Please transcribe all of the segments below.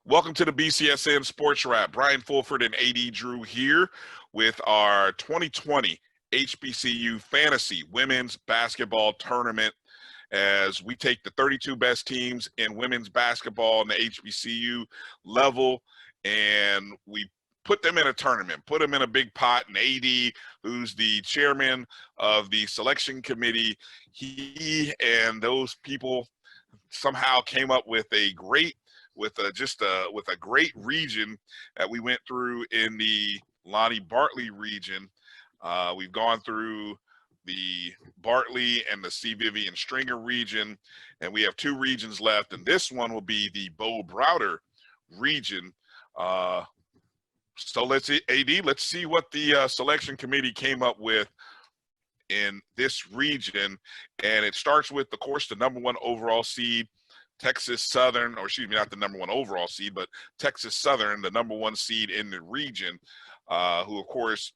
Welcome to the BCSN Sports Wrap. Brian Fulford and AD Drew here with our 2020 HBCU Fantasy Women's Basketball Tournament as we take the 32 best teams in women's basketball in the HBCU level and we put them in a tournament, put them in a big pot, and AD, who's the chairman of the selection committee, he and those people somehow came up with a great with a great region that we went through in the Lonnie Bartley region. We've gone through the Bartley and the C. Vivian Stringer region, and we have two regions left, and this one will be the Bo Browder region. So let's see what the selection committee came up with in this region, and it starts with, of course, the #1 overall seed, Texas Southern, or excuse me, not the #1 overall seed, but Texas Southern, the #1 seed in the region, who, of course,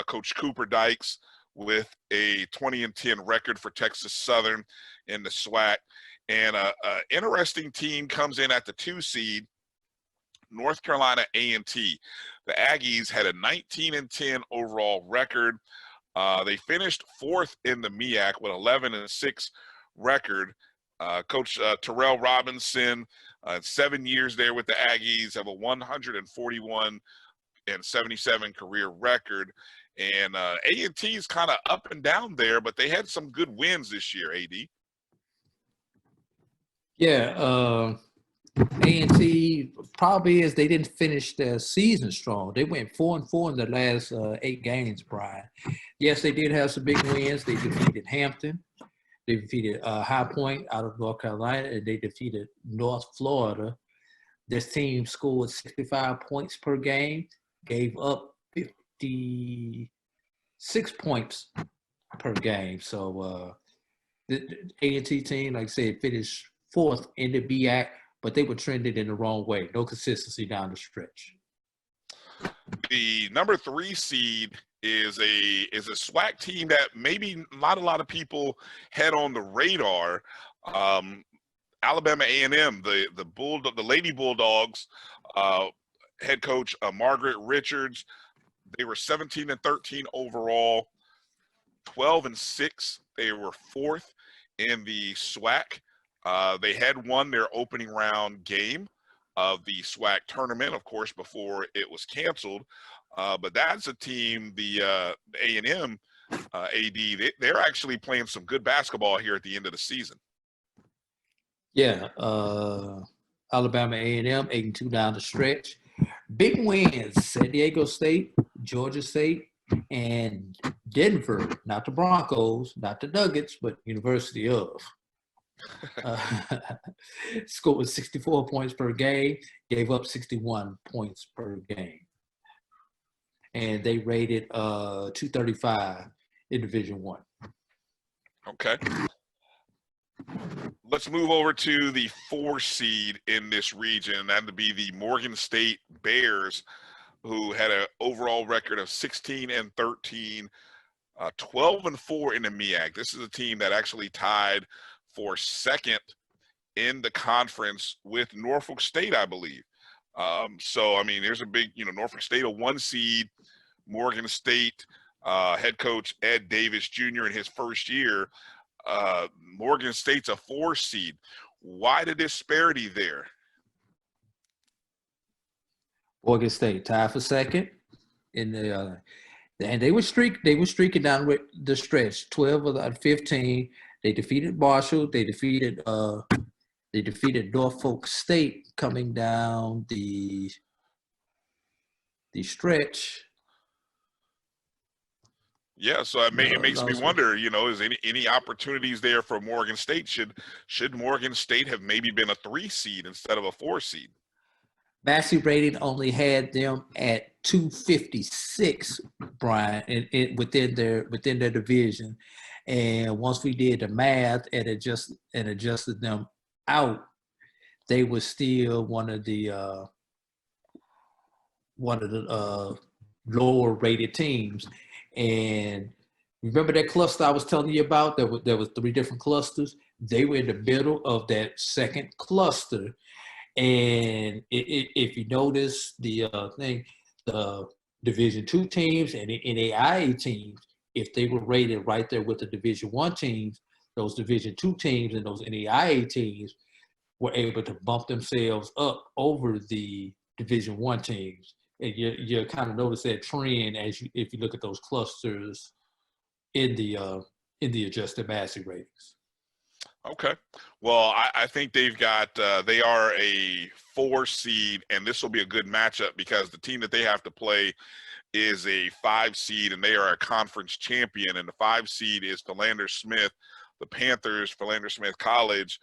Coach Cooper Dykes with a 20-10 record for Texas Southern in the SWAC. And an interesting team comes in at the 2 seed, North Carolina A&T. The Aggies had a 19-10 overall record. They finished 4th in the MEAC with 11-6 record. Coach Terrell Robinson, 7 years there with the Aggies, have a 141-77 career record. And A&T is kind of up and down there, but they had some good wins this year, AD. Yeah, A&T probably is they didn't finish their season strong. They went 4-4 in the last 8 games, Brian. Yes, they did have some big wins. They defeated Hampton. They defeated High Point out of North Carolina, and they defeated North Florida. This team scored 65 points per game, gave up 56 points per game. So the A&T team, like I said, finished 4th in the BAC, but they were trending in the wrong way. No consistency down the stretch. The #3 seed is a SWAC team that maybe not a lot of people had on the radar. Alabama A&M, the Lady Bulldogs, head coach Margaret Richards. They were 17-13 overall, 12-6. They were 4th in the SWAC. They had won their opening round game of the SWAC tournament, of course, before it was canceled. But that's a team, the A&M AD, they're actually playing some good basketball here at the end of the season. Yeah, Alabama A&M, 8-2 down the stretch. Big wins, San Diego State, Georgia State, and Denver, not the Broncos, not the Nuggets, but University of. Scored 64 points per game, gave up 61 points per game. And they rated 235 in Division I. Okay. Let's move over to the 4 seed in this region. That would be the Morgan State Bears, who had an overall record of 16-13, 12-4 in the MEAC. This is a team that actually tied for 2nd in the conference with Norfolk State, I believe. So, I mean, there's a big, Norfolk State, a 1 seed, Morgan State, head coach Ed Davis Jr. in his first year. Morgan State's a 4 seed. Why the disparity there? Morgan State tied for 2nd in the and they were streaking down the stretch, 12 of the 15. They defeated Marshall. They defeated Norfolk State coming down the stretch. Yeah, so it makes me wonder, is any opportunities there for Morgan State? Should Morgan State have maybe been a 3 seed instead of a 4 seed? Massey rating only had them at 256, Brian, within their division. And once we did the math and adjusted them out, they were still one of the lower rated teams. And remember that cluster I was telling you about? There was 3 different clusters. They were in the middle of that second cluster. And if you notice the Division II teams and the NAIA teams, if they were rated right there with the Division I teams, those Division II teams and those NAIA teams were able to bump themselves up over the Division I teams. And you kind of notice that trend if you look at those clusters in the adjusted massey ratings. Okay. Well, I think they are a 4 seed, and this will be a good matchup because the team that they have to play is a 5 seed, and they are a conference champion. And the 5 seed is Philander Smith, the Panthers, Philander Smith College.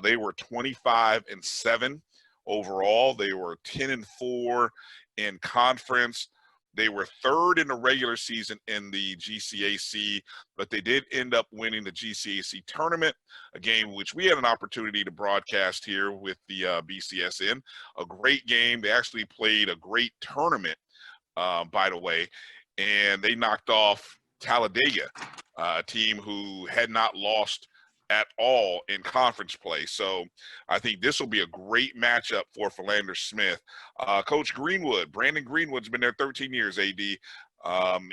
They were 25-7 overall. They were 10-4 in conference. They were 3rd in the regular season in the GCAC, but they did end up winning the GCAC tournament, a game which we had an opportunity to broadcast here with the BCSN. A great game. They actually played a great tournament, by the way, and they knocked off Talladega, a team who had not lost at all in conference play. So I think this will be a great matchup for Philander Smith. Coach Greenwood, Brandon Greenwood's been there 13 years, AD.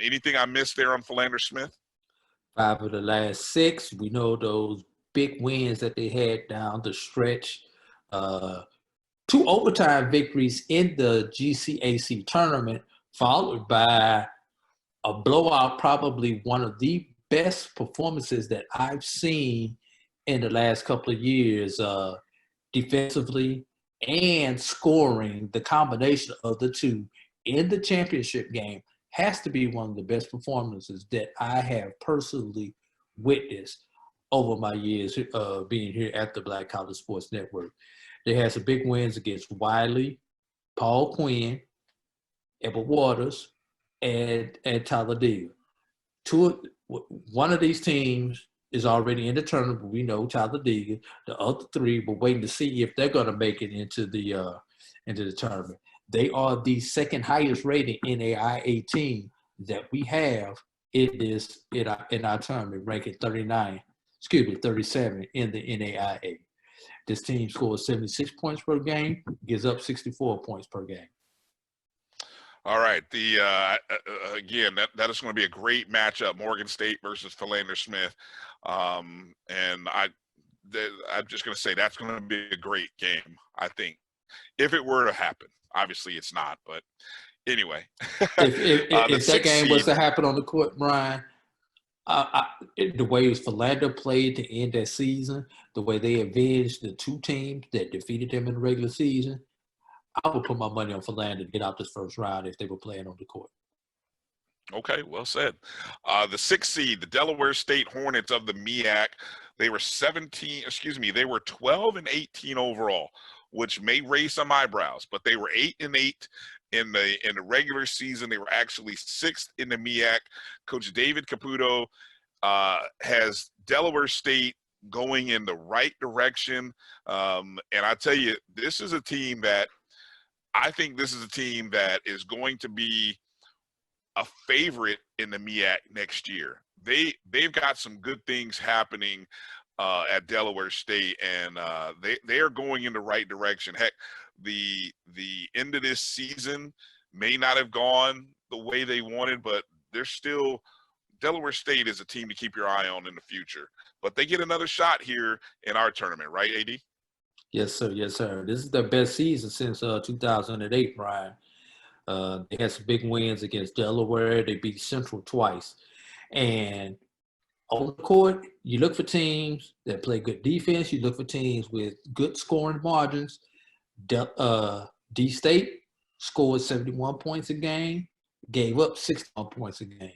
Anything I missed there on Philander Smith? 5 of the last 6. We know those big wins that they had down the stretch. 2 overtime victories in the GCAC tournament, followed by a blowout, probably one of the best performances that I've seen in the last couple of years, defensively and scoring. The combination of the two in the championship game has to be one of the best performances that I have personally witnessed over my years being here at the Black College Sports Network. They had some big wins against Wiley, Paul Quinn, Edward Waters, and Talladega. One of these teams is already in the tournament. We know Talladega. The other 3, we're waiting to see if they're going to make it into the tournament. They are the second highest rated NAIA team that we have in our tournament, ranking 37 in the NAIA. This team scores 76 points per game, gives up 64 points per game. All right. Again, that is going to be a great matchup, Morgan State versus Philander Smith. And I'm just going to say that's going to be a great game, I think, if it were to happen. Obviously, it's not, but anyway. If that game was to happen on the court, Brian, the way Philander played to end that season, the way they avenged the 2 teams that defeated them in the regular season, I would put my money on Philander to get out this first round if they were playing on the court. Okay, well said. The 6th seed, the Delaware State Hornets of the MEAC, they were 12-18 overall, which may raise some eyebrows, but they were 8-8 in the regular season. They were actually 6th in the MEAC. Coach David Caputo has Delaware State going in the right direction. And I tell you, this is a team that is going to be a favorite in the MEAC next year. They've got some good things happening at Delaware State, and they are going in the right direction. Heck, the end of this season may not have gone the way they wanted, but they're still – Delaware State is a team to keep your eye on in the future. But they get another shot here in our tournament, right, AD? Yes, sir. Yes, sir. This is their best season since 2008, Brian. They had some big wins against Delaware. They beat Central twice. And on the court, you look for teams that play good defense. You look for teams with good scoring margins. D-State scored 71 points a game, gave up 61 points a game.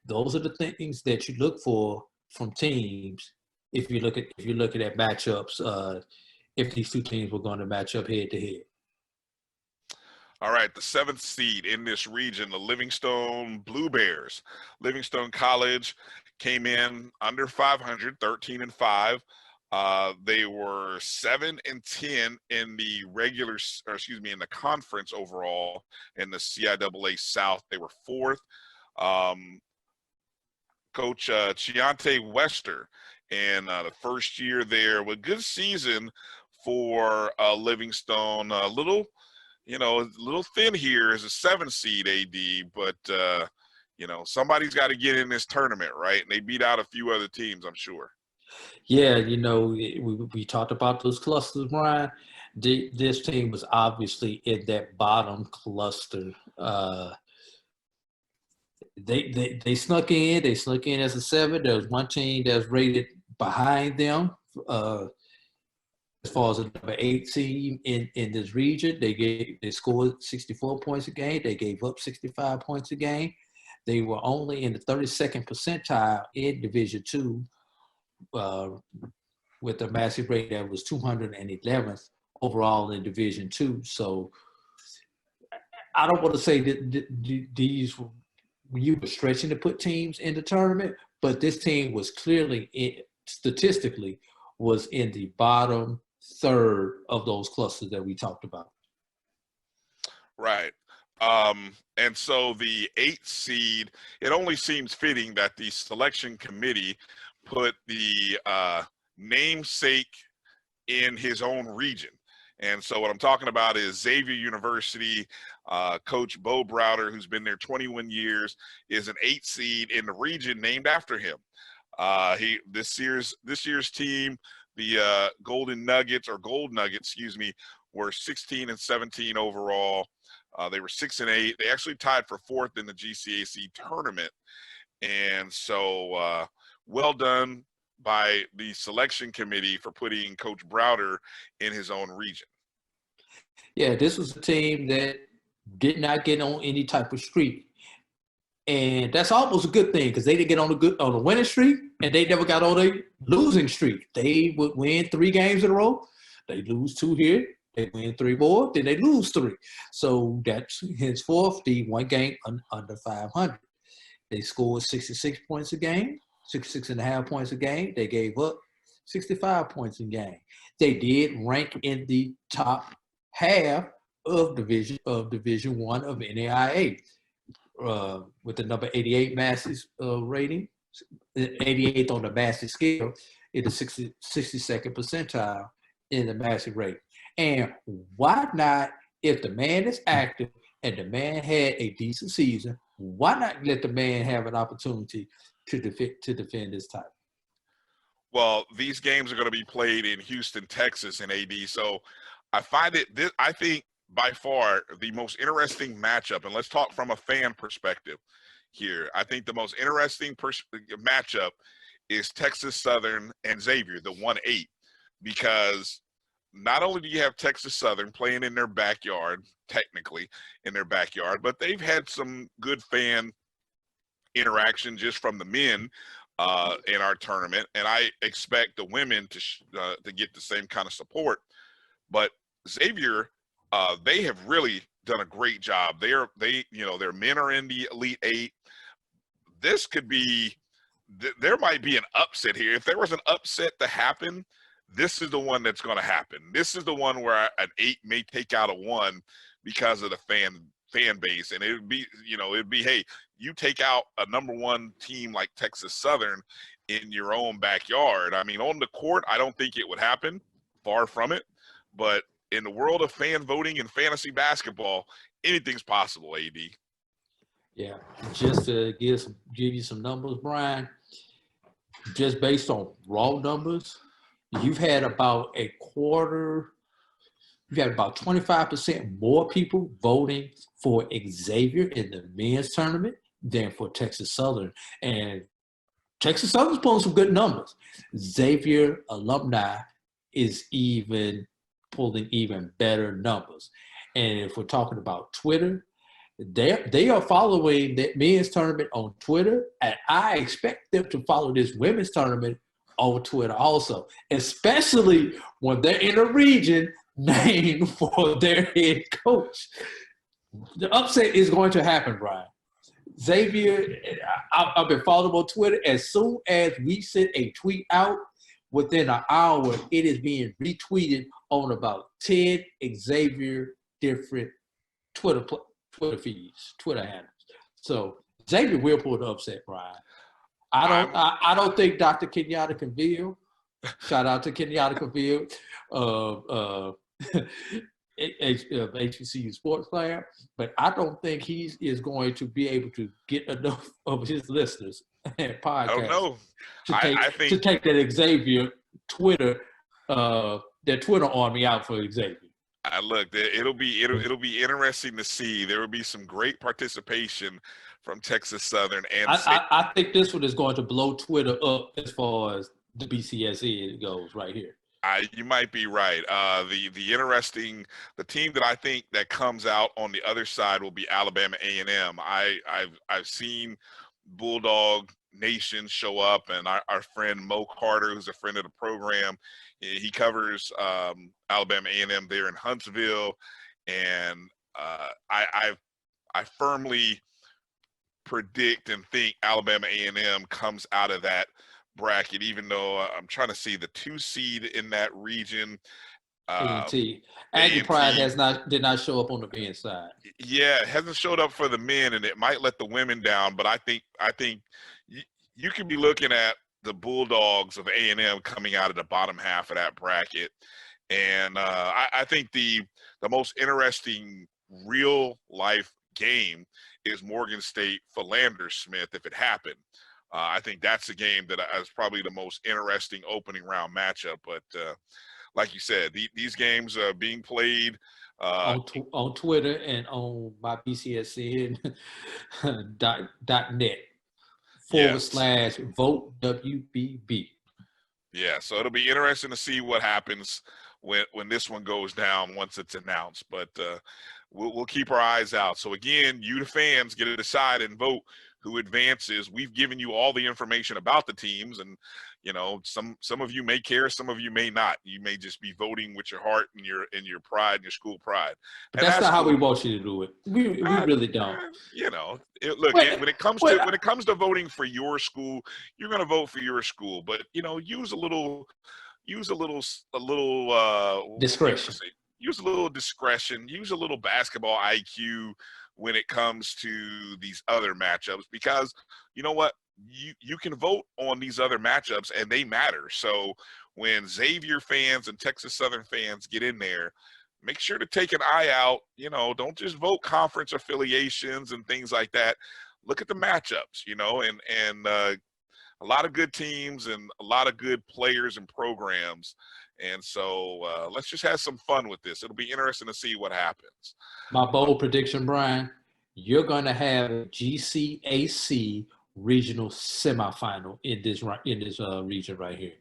Those are the things that you look for from teams if you're looking at matchups, if these 2 teams were going to match up head-to-head. All right, the 7th seed in this region, the Livingstone Blue Bears. Livingstone College came in under 500, 13-5. They were 7-10 in the in the conference overall. In the CIAA South, they were 4th. Coach Chiante Wester in the first year there, with good season for Livingstone. A little, a little thin here as a 7 seed AD, but somebody's got to get in this tournament, right? And they beat out a few other teams, I'm sure. Yeah, we talked about those clusters, Brian. This team was obviously in that bottom cluster. They snuck in. They snuck in as a 7. There was one team that was rated behind them as far as the number 8 team in this region. They scored 64 points a game. They gave up 65 points a game. They were only in the 32nd percentile in Division II. With a massive rate that was 211th overall in Division II. So I don't want to say that these you were stretching to put teams in the tournament, but this team was clearly, statistically, was in the bottom third of those clusters that we talked about. Right. And so the 8th seed, it only seems fitting that the selection committee put the namesake in his own region. And so what I'm talking about is Xavier University. Coach Bo Browder, who's been there 21 years, is an 8 seed in the region named after him. This year's team, the Gold Nuggets, were 16 and 17 overall. They were 6 and 8. They actually tied for 4th in the GCAC tournament. And so well done by the selection committee for putting Coach Browder in his own region. Yeah, this was a team that did not get on any type of streak. And that's almost a good thing because they didn't get on a winning streak and they never got on a losing streak. They would win 3 games in a row. They lose 2 here. They win 3 more, then they lose 3. So that's henceforth the 1 game under 500. They scored 66 points a game, 66.5 points a game. They gave up 65 points a game. They did rank in the top half of Division I of NAIA with the number 88 Massey's rating, 88th on the Massey scale, in the 62nd percentile in the Massey rating. And why not, if the man is active and the man had a decent season, why not let the man have an opportunity to defend his title? Well, these games are going to be played in Houston, Texas, in AD. So I think by far the most interesting matchup, and let's talk from a fan perspective here. I think the most interesting matchup is Texas Southern and Xavier, the 1-8, because not only do you have Texas Southern playing in their backyard, technically in their backyard, but they've had some good fan interaction just from the men in our tournament, and I expect the women to get the same kind of support. But Xavier, they have really done a great job. Their men are in the Elite 8. This could be, there might be an upset here. If there was an upset to happen, this is the one that's going to happen. This is the one where an 8 may take out a 1 because of the fan base. And it'd be, hey, you take out a number 1 team like Texas Southern in your own backyard. I mean, on the court, I don't think it would happen. Far from it. But in the world of fan voting and fantasy basketball, anything's possible, AD. Yeah, just to give you some numbers, Brian, just based on raw numbers, you've had about 25% more people voting for Xavier in the men's tournament than for Texas Southern. And Texas Southern's pulling some good numbers. Xavier alumni is pulling even better numbers. And if we're talking about Twitter, they are following that men's tournament on Twitter, and I expect them to follow this women's tournament on Twitter also, especially when they're in a region named for their head coach. The upset is going to happen, Brian. Xavier, I've been following on Twitter. As soon as we send a tweet out, within an hour, it is being retweeted on about 10 Xavier different Twitter feeds, Twitter handles. So Xavier will pull the upset, Brian. I don't think Dr. Kenyatta Conville Shout out to Kenyatta Field, HBCU sports player. But I don't think he is going to be able to get enough of his listeners and I don't podcasts know. to I think take that Xavier Twitter, that Twitter army out for Xavier. look, it'll be interesting to see. There will be some great participation from Texas Southern and I think this one is going to blow Twitter up as far as the BCSN goes right here. You might be right. The team that I think that comes out on the other side will be Alabama A&M. I've seen Bulldog Nation show up, and our friend Mo Carter, who's a friend of the program, he covers Alabama A&M there in Huntsville, and I firmly predict and think Alabama A&M comes out of that bracket, even though I'm trying to see the 2 seed in that region. A&T. Aggie Pride did not show up on the men's side. Yeah, it hasn't showed up for the men, and it might let the women down. But I think you could be looking at the Bulldogs of A&M coming out of the bottom half of that bracket, and I think the most interesting real life game is Morgan State Philander Smith if it happened. I think that's a game that is probably the most interesting opening round matchup. But like you said, these games are being played on Twitter and on my BCSN.net /vote WBB. Yeah, so it'll be interesting to see what happens when this one goes down once it's announced. But we'll keep our eyes out. So again, you the fans get to decide and vote who advances. We've given you all the information about the teams, and some of you may care, some of you may not. You may just be voting with your heart and your pride and your school pride. But that's not how we want you to do it. We really don't. When it comes to voting for your school, you're going to vote for your school, but use a little discretion. Use a little discretion. Use a little basketball IQ when it comes to these other matchups, because you know what? You can vote on these other matchups and they matter. So when Xavier fans and Texas Southern fans get in there, make sure to take an eye out. Don't just vote conference affiliations and things like that. Look at the matchups, and a lot of good teams and a lot of good players and programs. And so let's just have some fun with this. It'll be interesting to see what happens. My bold prediction, Brian, you're going to have a GCAC regional semifinal in this region right here.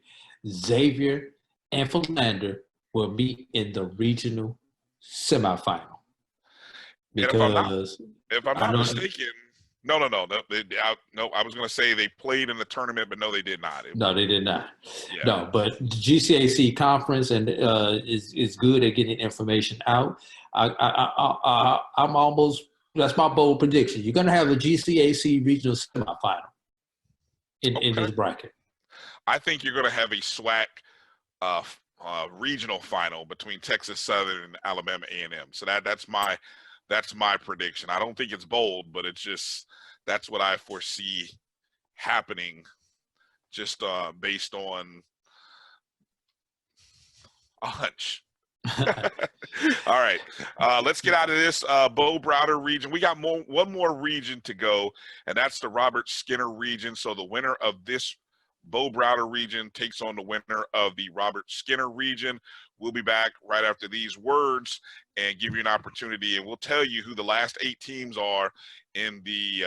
Xavier and Philander will meet in the regional semifinal. Because if I'm not mistaken, no. I was going to say they played in the tournament, but no, they did not. No, they did not. Yeah. No, but the GCAC conference and is good at getting information out. I'm almost. That's my bold prediction. You're going to have a GCAC regional semifinal in this bracket. I think you're going to have a SWAC regional final between Texas Southern and Alabama A&M. So that's my prediction. I don't think it's bold, but it's just that's what I foresee happening, just based on a hunch. All right, let's get out of this Browder region. We got one more region to go, and that's the Robert Skinner region. So the winner of this Browder region takes on the winner of the Robert Skinner region. We'll be back right after these words and give you an opportunity, and we'll tell you who the last 8 teams are in the